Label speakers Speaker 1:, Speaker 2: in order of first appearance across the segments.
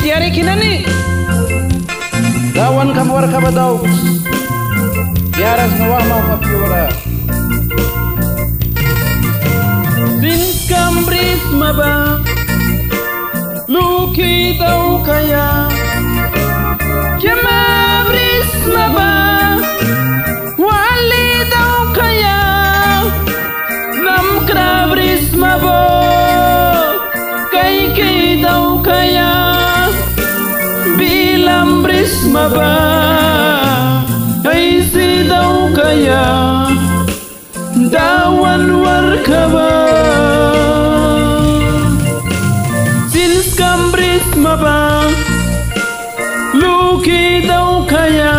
Speaker 1: kitiari kinani dawan kamwar kabadau yaras nawah mau papiora sin kambris maba luki tau kaya kemabris maba wali tau kaya nam krabris mabo kai tau kaya bilam bris maba ai si tau kaya dawan warkaba sins kambris maba luki tau kaya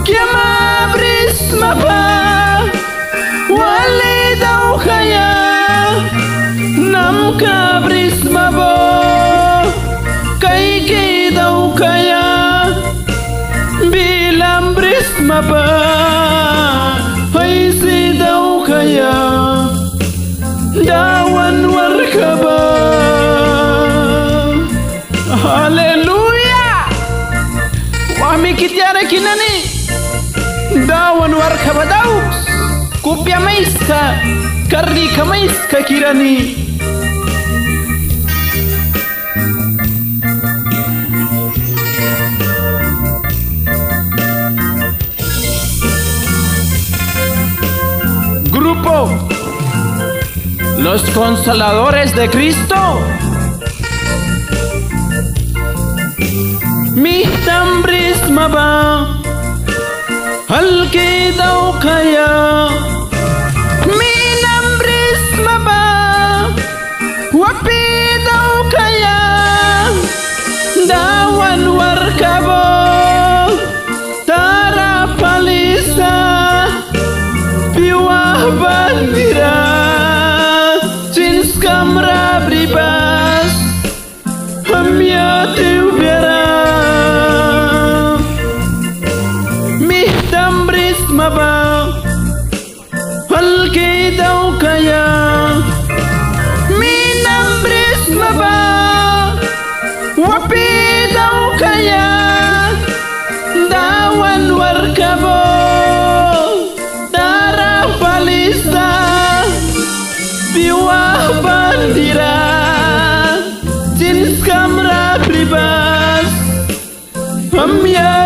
Speaker 1: kiama bris maba wali tau kaya nam kabris mabo kai tau kaya bilam bris maba hai si tau kaya dawan warkaba. Haleluya wahmi kitiara kinani dawan warkaba dau kupya maiska kardi kamaiska kirani Grupo Los Consoladores de Cristo. Mi tambris maba halki tau kaya mi nambris maba wapi tau kaya dawan warkabo tara palisa piwah bandira cins kamra bribas hamya tiubera mih tambris maba halki tau kaya mi nambris maba wapi tau kaya dawan warkabo balisa biwah bandira cins kamra pribas hamya